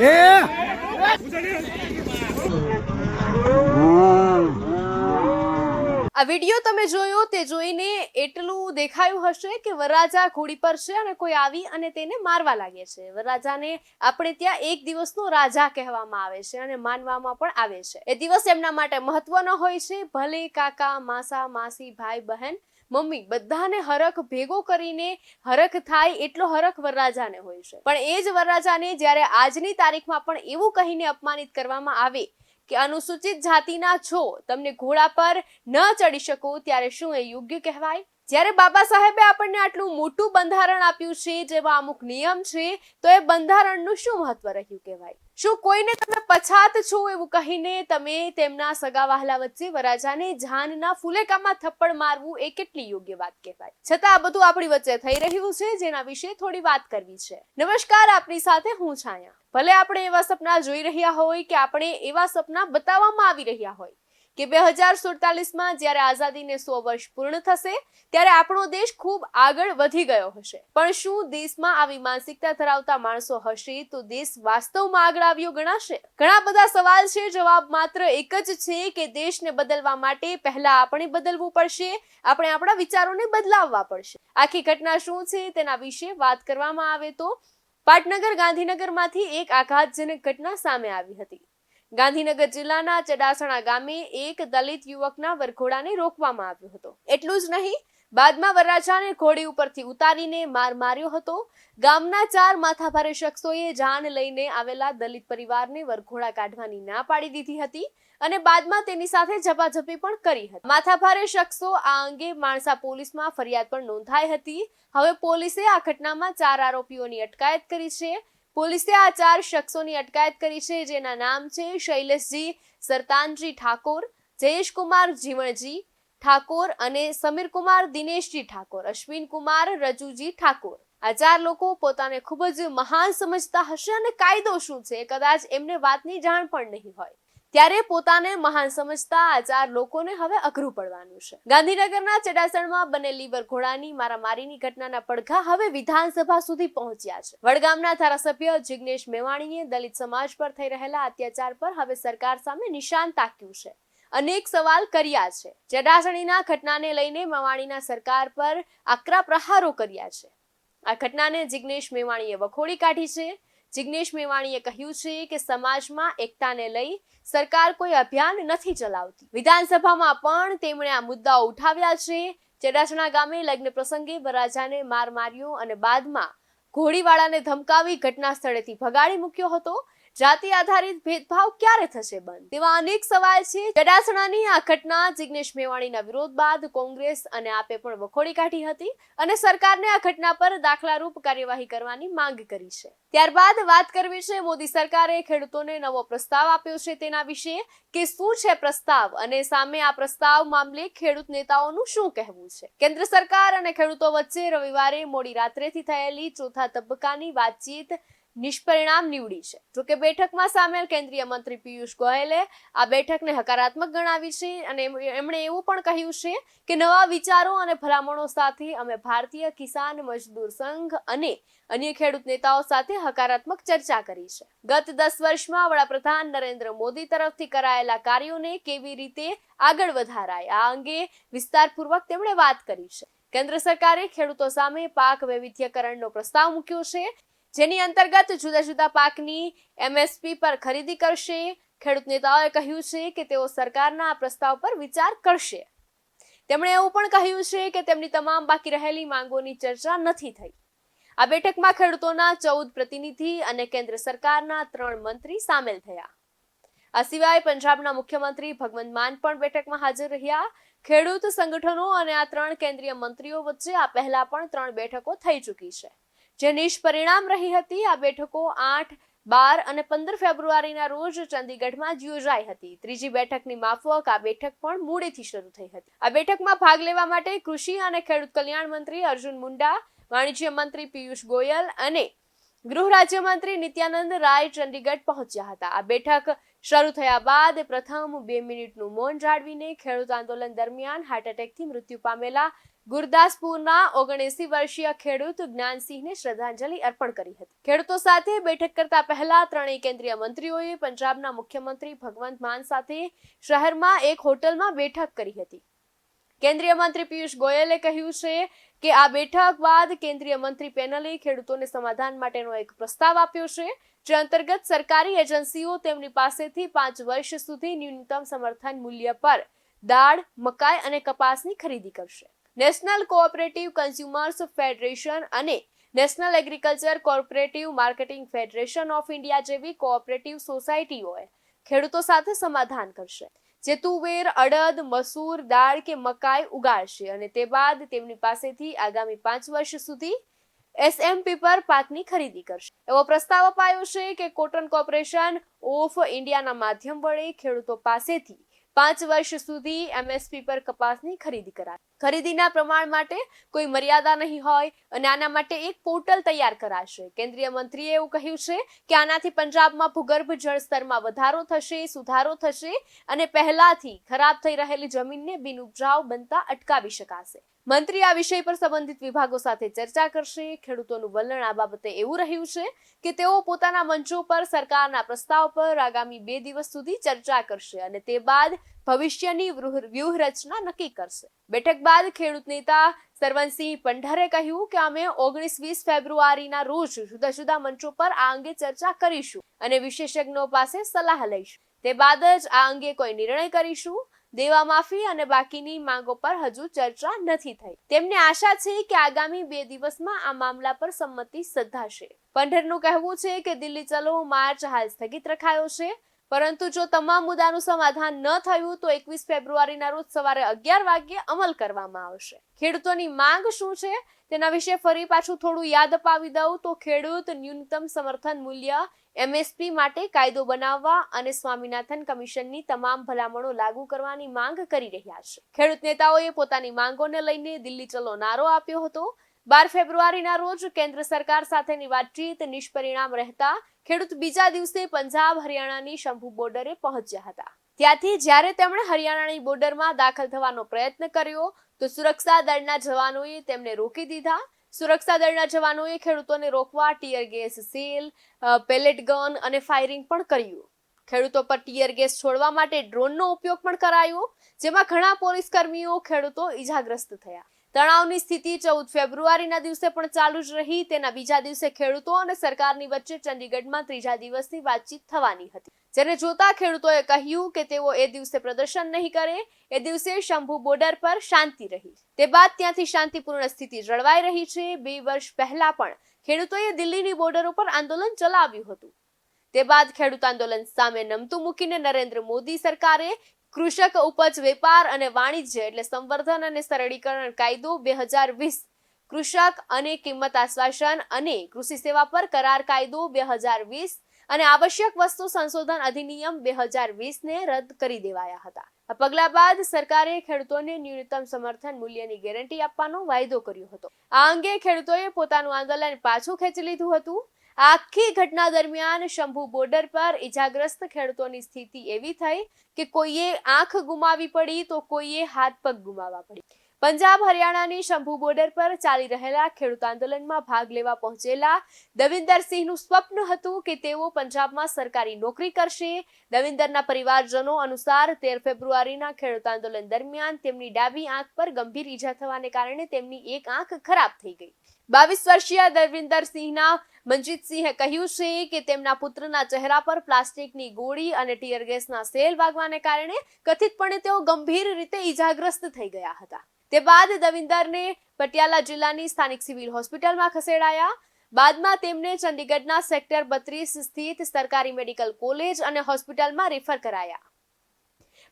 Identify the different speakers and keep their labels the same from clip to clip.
Speaker 1: આ વિડીયો તમે જોયો તે જોઈને એટલું દેખાયું હશે કે વરરાજા ઘોડી પર છે અને કોઈ આવી અને તેને મારવા લાગે છે. વરરાજાને આપણે ત્યાં એક દિવસનો રાજા કહેવામાં આવે છે અને માનવામાં પણ આવે છે. એ દિવસ એમના માટે મહત્વનો હોય છે. ભલે કાકા, માસા, માસી, ભાઈ, બહેન, મમ્મી બધાને હરખ ભેગો કરીને હરખ થાય એટલો હરખ વરરાજાને હોય છે. પણ એ જ વરરાજાને જ્યારે આજની તારીખમાં પણ એવું કહીને અપમાનિત કરવામાં આવે કે અનુસૂચિત જાતિના છો, તમને ઘોડા પર ન ચડી શકો, ત્યારે શું એ યોગ્ય કહેવાય? જ્યારે બાબા સાહેબે આપણને આટલું મોટું બંધારણ આપ્યું છે, જેમાં અમુક નિયમ છે, તો એ બંધારણનું શું મહત્વ રહ્યું કહેવાય? શું કોઈને તમે પછાત છો એવું કહીને તમે તેમના સગા વહાલા વચ્ચે વરરાજાને જાનના ફુલેકામાં થપ્પડ મારવું એ કેટલી યોગ્ય વાત કહેવાય? છતાં આ બધું આપણી વચ્ચે થઈ રહ્યું છે, જેના વિશે થોડી વાત કરવી છે. નમસ્કાર, આપની સાથે હું છાયા. ભલે આપણે એવા સપના જોઈ રહ્યા હોય કે આપણે એવા સપના બતાવવામાં આવી રહ્યા હોય કે 2047માં જ્યારે આઝાદીને 100 વર્ષ પૂર્ણ થશે ત્યારે આપણો દેશ ખૂબ આગળ વધી ગયો હશે. પણ શું દેશમાં આવી માનસિકતા ધરાવતા માણસો હશે તો દેશ વાસ્તવમાં આગળ આવ્યો ગણાશે? ઘણા બધા સવાલ છે. જવાબ માત્ર એક જ છે કે દેશને બદલવા માટે પહેલા આપણે બદલવું પડશે. આપણે આપણા વિચારોને બદલાવવા પડશે. આખી ઘટના શું છે તેના વિશે વાત કરવામાં આવે તો પાટનગર ગાંધીનગરમાંથી એક આઘાતજનક ઘટના સામે આવી હતી. ગાંધીનગર જિલ્લાના ચડાસણા ગામે એક દલિત યુવકના વરઘોડાને રોકવામાં આવ્યો હતો. એટલું જ નહીં, બાદમાં વરરાજાને ઘોડી ઉપરથી ઉતારીને માર માર્યો હતો. ગામના 4 માથાભારે શખ્સોએ જાન લઈને આવેલા દલિત પરિવારને વરઘોડા કાઢવાની ના પાડી દીધી હતી અને બાદમાં તેની સાથે ઝપાઝપી પણ કરી હતી. માથાભારે શખ્સો આ અંગે માણસા પોલીસમાં ફરિયાદ પણ નોંધાઈ હતી. હવે પોલીસે આ ઘટનામાં 4 આરોપીઓની અટકાયત કરી છે. પોલીસે આ 4 શખ્સોની અટકાયત કરી છે, જેના નામ છે શૈલેષજી સરતાનજી ઠાકોર, જયેશકુમાર જીવણજી ઠાકોર અને સમીરકુમાર દિનેશજી ઠાકોર, અશ્વિનકુમાર રજુજી ઠાકોર. આ 4 લોકો પોતાને ખૂબ જ મહાન સમજતા હશે અને કાયદો શું છે કદાચ એમને વાતની જાણ પણ નહીં હોય. ત્યારે પોતાને મહાન સમજતા આ 4 લોકોને હવે અઘરું પડવાનું છે. ગાંધીનગરના ચડાસણમાં બનેલી વરઘોડાની મારામારીની ઘટનાના પડઘા હવે વિધાનસભા સુધી પહોંચ્યા છે. વડગામના ધારાસભ્ય જિગ્નેશ મેવાણીએ દલિત સમાજ પર થઈ રહેલા અત્યાચાર પર હવે સરકાર સામે નિશાન તાક્યું છે. અનેક સવાલ કર્યા છે. ચડાસણીના ઘટનાને લઈને મેવાણીના સરકાર પર આકરા પ્રહારો કર્યા છે. આ ઘટનાને જિગ્નેશ મેવાણીએ વખોડી કાઢી છે. જિગ્નેશ મેવાણીએ કહ્યું છે કે સમાજમાં એકતાને લઈ સરકાર કોઈ અભિયાન નથી ચલાવતી. વિધાનસભામાં પણ તેમણે આ મુદ્દાઓ ઉઠાવ્યા છે. ચડાસણા ગામે લગ્ન પ્રસંગે વરરાજાને માર માર્યો અને બાદમાં ઘોડીવાળાને ધમકાવી ઘટના સ્થળેથી ભગાડી મૂક્યો હતો. જાતિ આધારિત ભેદભાવ ક્યારે થશે બંધ? તેવા અનેક સવાલ છે. ચડાસણાની આ ઘટના જિગ્નેશ મેવાણીના વિરોધ બાદ કોંગ્રેસ અને આપે પણ વખોડી કાઢી હતી અને સરકારને આ ઘટના પર દાખલારૂપ કાર્યવાહી કરવાની માંગ કરી છે. ત્યારબાદ વાત કરવી છે મોદી સરકારે ખેડૂતોને નવો પ્રસ્તાવ આપ્યો છે તેના વિશે કે શું છે પ્રસ્તાવ અને સામે આ પ્રસ્તાવ મામલે ખેડૂત નેતાઓનું શું કહેવું છે. કેન્દ્ર સરકાર અને ખેડૂતો વચ્ચે રવિવારે મોડી રાત્રેથી થયેલી ચોથા તબક્કાની વાતચીત નિષ્પરિણામ નીવડી છે. જોકે બેઠકમાં સામેલ કેન્દ્રીય મંત્રી પિયુષ ગોયલે આ બેઠકને હકારાત્મક ગણાવી છે અને એમણે એવું પણ કહ્યું છે કે નવા વિચારો અને ભલામણો સાથે અમે ભારતીય કિસાન મજદૂર સંઘ અને અન્ય ખેડૂત નેતાઓ સાથે હકારાત્મક ચર્ચા કરી છે. ગત 10 વર્ષમાં વડાપ્રધાન નરેન્દ્ર મોદી તરફથી કરાયેલા કાર્યોને કેવી રીતે આગળ વધારાય આ અંગે વિસ્તારપૂર્વક તેમણે વાત કરી છે. કેન્દ્ર સરકારે ખેડૂતો સામે પાક વૈવિધ્યકરણનો પ્રસ્તાવ મૂક્યો છે, જેની અંતર્ગત જુદા જુદા પાકની MSP પર ખરીદી કરશે. ખેડૂત નેતાઓએ કહ્યું છે કે તેઓ સરકારના આ પ્રસ્તાવ પર વિચાર કરશે. તેમણે એવું પણ કહ્યું છે કે તેમની તમામ બાકી રહેલી માંગોની ચર્ચા નથી થઈ. આ બેઠકમાં ખેડૂતોના 14 પ્રતિનિધિ અને કેન્દ્ર સરકારના 3 મંત્રી સામેલ થયા. આ સિવાય પંજાબના મુખ્યમંત્રી ભગવંત માન પણ બેઠકમાં હાજર રહ્યા. ખેડૂત સંગઠનો અને આ 3 કેન્દ્રીય મંત્રીઓ વચ્ચે આ પહેલા પણ 3 બેઠકો થઈ ચૂકી છે, જે નિષ્પરિણામ રહી હતી. આ બેઠકો 8, 12 અને 15 ફેબ્રુઆરીના રોજ ચંદીગઢમાં જ યોજાઈ હતી. ત્રીજી બેઠકની માફક આ બેઠક પણ મોડેથી શરૂ થઈ હતી. આ બેઠકમાં ભાગ લેવા માટે કૃષિ અને ખેડૂત કલ્યાણ મંત્રી અર્જુન મુંડા, વાણિજ્ય મંત્રી પિયુષ ગોયલ અને ગૃહ રાજ્યમંત્રી નિત્યાનંદ રાય ચંદીગઢ પહોંચ્યા હતા. આ બેઠક શરૂ થયા બાદ પ્રથમ 2 મિનિટનું મૌન જાળવીને ખેડૂત આંદોલન દરમિયાન હાર્ટ એટેકથી મૃત્યુ પામેલા ગુરદાસપુરના 79 વર્ષીય ખેડૂત જ્ઞાનસિંહને શ્રદ્ધાંજલિ અર્પણ કરી હતી. ખેડૂતો સાથે બેઠક કરતા પહેલા ત્રણેય કેન્દ્રીય મંત્રીઓએ પંજાબના મુખ્યમંત્રી ભગવંત માન સાથે શહેરમાં એક હોટલમાં બેઠક કરી હતી. કેન્દ્રીય મંત્રી પિયુષ ગોયલે કહ્યું છે કે આ બેઠક બાદ કેન્દ્રીય મંત્રી પેનલે ખેડૂતોને સમાધાન માટેનો એક પ્રસ્તાવ આપ્યો છે, જે અંતર્ગત સરકારી એજન્સીઓ તેમની પાસેથી 5 વર્ષ સુધી ન્યૂનતમ સમર્થન મૂલ્ય પર દાળ, મકાઈ અને કપાસની ખરીદી કરશે. નેશનલ કોઓપરેટિવ કન્ઝ્યુમર્સ ફેડરેશન અને national agriculture cooperative marketing federation of India જેવી કોઓપરેટિવ સોસાયટીઓએ ખેડૂતો સાથે સમાધાન કરશે, જે તુવેર, અડદ, મસૂર, દાળ કે મકાઈ ઉગાડશે અને તે બાદ તેમની પાસેથી આગામી 5 વર્ષ સુધી એસએમપી પર પાકની ખરીદી કરશે. એવો પ્રસ્તાવ અપાયો છે કે કોટન કોર્પોરેશન ઓફ ઇન્ડિયાના માધ્યમ વડે ખેડૂતો પાસેથી 5 વર્ષ સુધી એમએસપી પર કપાસની ખરીદી કરાય. ખરીદીના પ્રમાણ માટે કોઈ મર્યાદા નહીં હોય અને આના માટે એક પોર્ટલ તૈયાર કરાશે. કેન્દ્રીય મંત્રીએ એવું કહ્યું છે કે આનાથી પંજાબમાં ભૂગર્ભ જળ સ્તરમાં વધારો થશે, સુધારો થશે અને પહેલાથી ખરાબ થઈ રહેલી જમીનને બિનઉપજાઉ બનતા અટકાવી શકાશે. મંત્રી આ વિષય પર સંબંધિત વિભાગો સાથે ચર્ચા કરશે. ખેડૂતોનું વલણ આ બાબતે એવું રહ્યું છે કે તેઓ પોતાના મંચો પર સરકારના પ્રસ્તાવ પર આગામી 2 દિવસ સુધી ચર્ચા કરશે અને તે બાદ ભવિષ્યની વ્યૂહરચના નક્કી કરશે. બેઠક બાદ ખેડૂત નેતા સરવનસિંહ પંઢરે કહ્યું કે અમે 19-20 ફેબ્રુઆરીના રોજ જુદા જુદા મંચો પર આ અંગે ચર્ચા કરીશું અને વિશેષજ્ઞો પાસે સલાહ લઈશું. તે બાદ જ આ અંગે કોઈ નિર્ણય કરીશું. દેવા માફી અને બાકીની માંગો પર હજુ ચર્ચા નથી થઈ. તેમને આશા છે કે આગામી 2 દિવસમાં આ મામલા પર સંમતિ સધાશે. પંઢરનું કહેવું છે કે દિલ્હી ચલો માર્ચ હાલ સ્થગિત રખાયો છે, પરંતુ જો તમામ મુદ્દાનું સમાધાન ન થયું તો 21 ફેબ્રુઆરીના રોજ સવારે 11 વાગ્યે અમલ કરવામાં આવશે. ખેડૂતોની માંગ શું છે તેના વિશે ફરી પાછું થોડું યાદ અપાવી દઉં તો ખેડૂત ન્યૂનતમ સમર્થન મૂલ્ય એમએસપી માટે કાયદો બનાવવા અને સ્વામીનાથન કમિશનની તમામ ભલામણો લાગુ કરવાની માંગ કરી રહ્યા છે. ખેડૂત નેતાઓએ પોતાની માંગોને લઈને દિલ્હી ચલો નારો આપ્યો હતો. 12 ફેબ્રુઆરીના રોજ કેન્દ્ર સરકાર સાથેની વાતચીત નિષ્પરિણામ રહેતા ખેડૂત બીજા દિવસે પંજાબ હરિયાણાની શંભુ બોર્ડરે પહોંચ્યા હતા. ત્યાંથી જ્યારે તેમણે હરિયાણાની બોર્ડરમાં દાખલ થવાનો પ્રયત્ન કર્યો તો સુરક્ષા દળના જવાનોએ તેમને રોકી દીધા. સુરક્ષા દળના જવાનોએ ખેડૂતોને રોકવા tear gas cell, palette gun અને ફાયરિંગ પણ કર્યું. ખેડૂતો પર ટીયર ગેસ છોડવા માટે ડ્રોનનો ઉપયોગ પણ કરાયો, જેમાં ઘણા પોલીસ કર્મીઓ ખેડૂતો ઈજાગ્રસ્ત થયા. તણાવની સ્થિતિ 14 ફેબ્રુઆરીના દિવસે પણ ચાલુ જ રહી. તેના બીજા દિવસે ખેડૂતો અને સરકારની વચ્ચે ચંડીગઢમાં 3જા દિવસની વાતચીત થવાની હતી, જેને જોતા ખેડૂતોએ કહ્યું કે તેઓ એ દિવસે પ્રદર્શન નહીં કરે. એ દિવસે શંભુ બોર્ડર પર શાંતિ રહી. તે બાદ ત્યાંથી શાંતિપૂર્ણ સ્થિતિ જળવાઈ રહી છે. 2 વર્ષ પહેલા પણ ખેડૂતોએ દિલ્હીની બોર્ડર ઉપર આંદોલન ચલાવ્યું હતું. તે બાદ ખેડૂત આંદોલન સામે નમતું મૂકીને નરેન્દ્ર મોદી સરકારે કૃષક ઉપજ વેપાર અને વાણિજ્ય એટલે સંવર્ધન અને સરળીકરણ કાયદો 2020, કૃષક અને કિંમત આશ્વાસન અને કૃષિ સેવા પર કરાર કાયદો 2020 અને આવશ્યક વસ્તુ સંશોધન અધિનિયમ 2020 ને રદ કરી દેવાયા હતા. આ પગલા બાદ સરકારે ખેડૂતોને ન્યૂનતમ સમર્થન મૂલ્યની ગેરંટી આપવાનો વાયદો કર્યો હતો. આ અંગે ખેડૂતોએ પોતાનું આંદોલન પાછું ખેંચી લીધું હતું. આખી ઘટના દરમિયાન શંભુ બોર્ડર પર ઈજાગ્રસ્ત ખેડૂતોની સ્થિતિ એવી થઈ કે કોઈએ આંખ ગુમાવી પડી તો કોઈએ હાથ પગ ગુમાવવા પડી. પંજાબ હરિયાણાની શંભુ બોર્ડર પર ચાલી રહેલા ખેડૂત આંદોલનમાં ભાગ લેવા પહોંચેલા દવિન્દરસિંહનું સ્વપ્ન હતું કે તેઓ પંજાબમાં સરકારી નોકરી કરશે. દવિન્દરના પરિવારજનો અનુસાર 13 ફેબ્રુઆરીના ખેડૂત આંદોલન દરમિયાન તેમની ડાબી આંખ પર ગંભીર ઈજા થવાને કારણે તેમની એક આંખ ખરાબ થઈ ગઈ. 22 વર્ષીય દવિન્દરસિંહના મનજીતસિંહે કહ્યું છે કે તેમના પુત્રના ચહેરા પર પ્લાસ્ટિકની ગોળી અને ટીયર ગેસના સેલ વાગવાને કારણે કથિતપણે તેઓ ગંભીર રીતે ઈજાગ્રસ્ત થઈ ગયા હતા. તે બાદ દવિન્દરને પટિયાલા જિલ્લાની સ્થાનિક સિવિલ હોસ્પિટલમાં ખસેડાયા. બાદમાં તેમને ચંડીગઢના સેક્ટર 32 સ્થિત સરકારી મેડિકલ કોલેજ અને હોસ્પિટલમાં રેફર કરાયા.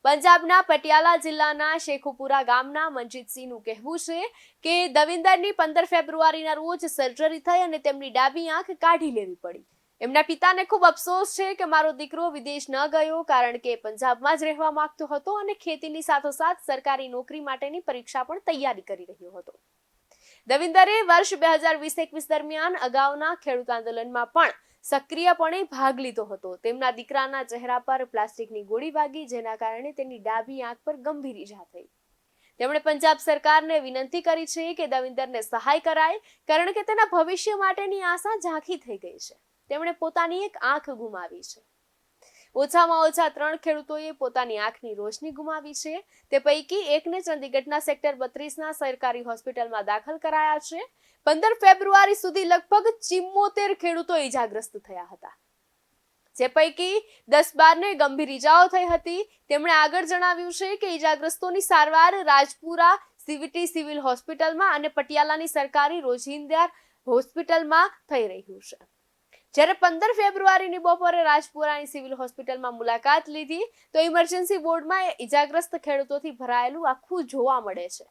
Speaker 1: પંજાબના પટિયાલા જિલ્લાના શેખુપુરા ગામના મનજીતસિંહનું કહેવું છે કે દવિન્દરની 15 ફેબ્રુઆરીના રોજ સર્જરી થઈ અને તેમની ડાબી આંખ કાઢી લેવી પડી. એમના પિતાને ખૂબ અફસોસ છે કે મારો દીકરો વિદેશ ન ગયો, કારણ કે પંજાબમાં જ રહેવા માંગતો હતો અને ખેતીની સાથોસાથ સરકારી નોકરી માટેની પરીક્ષા પણ તૈયારી કરી રહ્યો હતો. દવિન્દરે વર્ષ 2020-21 દરમિયાન અગાઉના ખેડૂત આંદોલનમાં પણ સક્રિયપણે ભાગ લીધો હતો. તેમના દીકરાના ચહેરા પર પ્લાસ્ટિકની ગોળી વાગી, જેના કારણે તેની ડાબી આંખ પર ગંભીર ઈજા થઈ. તેમણે પંજાબ સરકારને વિનંતી કરી છે કે દવિંદરને સહાય કરાય, કારણ કે તેના ભવિષ્ય માટેની આશા ઝાંખી થઈ ગઈ છે. તેમણે પોતાની એક આંખ ગુમાવી છે. ઓછામાં ઓછા 3 ખેડૂતોએ પોતાની આંખની રોશની ગુમાવી છે. તે પૈકી એકને ચંદીગઢના સેક્ટર 32ના સરકારી હોસ્પિટલમાં દાખલ કરાયા છે. 15 ફેબ્રુઆરી સુધી લગભગ 74 ખેડૂતો ઈજાગ્રસ્ત થયા હતા, જે પૈકી 10-12ને ગંભીર ઈજાઓ થઈ હતી. તેમણે આગળ જણાવ્યું છે કે ઈજાગ્રસ્તોની સારવાર રાજપુરા સીવીટી સિવિલ હોસ્પિટલમાં અને પટિયાલાની સરકારી રોજિંદા હોસ્પિટલમાં થઈ રહ્યું છે. જ્યારે 15 ફેબ્રુઆરીની બપોરે રાજપુરાની સિવિલ હોસ્પિટલમાં મુલાકાત લીધી તો ઇમરજન્સી વોર્ડમાં ઈજાગ્રસ્ત ખેડૂતોથી ભરાયેલું આખું જોવા મળે છે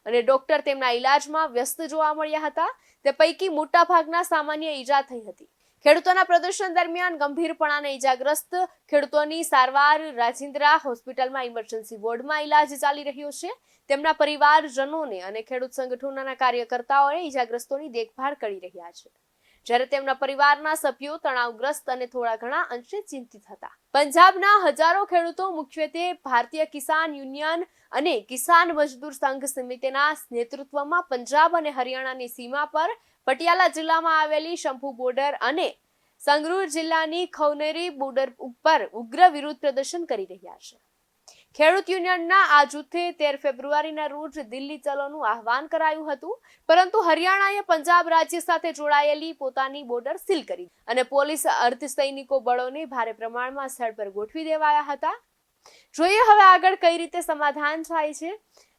Speaker 1: અને ડોક્ટર તેમના ઈલાજમાં વ્યસ્ત જોવા મળ્યા હતા. તે પૈકી મોટા ભાગના સામાન્ય ઈજા થઈ હતી. ખેડૂતોના પ્રદર્શન દરમિયાન ગંભીરપણાને ઈજાગ્રસ્ત ખેડૂતોની સારવાર રાજિંદ્રા હોસ્પિટલમાં ઇમરજન્સી વોર્ડમાં ઈલાજ ચાલી રહ્યો છે. તેમના પરિવારજનોને અને ખેડૂત સંગઠનોના કાર્યકર્તાઓને ઈજાગ્રસ્તોની દેખભાળ કરી રહ્યા છે, જ્યારે તેમના પરિવારના સભ્યો તણાવગ્રસ્ત અને થોડા ઘણા અંશે ચિંતિત હતા. પંજાબના હજારો ખેડૂતો, મુખ્યત્વે ભારતીય કિસાન યુનિયન અને કિસાન મજદૂર સંઘ સમિતિના નેતૃત્વમાં પંજાબ અને હરિયાણાની સીમા પર પટિયાલા જિલ્લામાં આવેલી શંભુ બોર્ડર અને સંગરૂર જિલ્લાની ખૌનેરી બોર્ડર ઉપર ઉગ્ર વિરોધ પ્રદર્શન કરી રહ્યા છે. ખેડૂત યુનિયનના આ જૂથે 13 ફેબ્રુઆરીના રોજ દિલ્હી ચલોનું આહવાન કરાયું હતું, પરંતુ હરિયાણાએ પંજાબ રાજ્ય સાથે જોડાયેલી પોતાની બોર્ડર સીલ કરી અને પોલીસ અર્ધસૈનિકો બળોને ભારે પ્રમાણમાં સ્થળ પર ગોઠવી દેવાયા હતા. જોઈએ હવે આગળ કઈ રીતે સમાધાન થાય છે.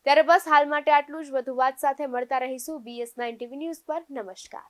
Speaker 1: ત્યારે બસ હાલ માટે આટલું જ. વધુ વાત સાથે મળતા રહીશું BS9 TV ન્યૂઝ પર. નમસ્કાર.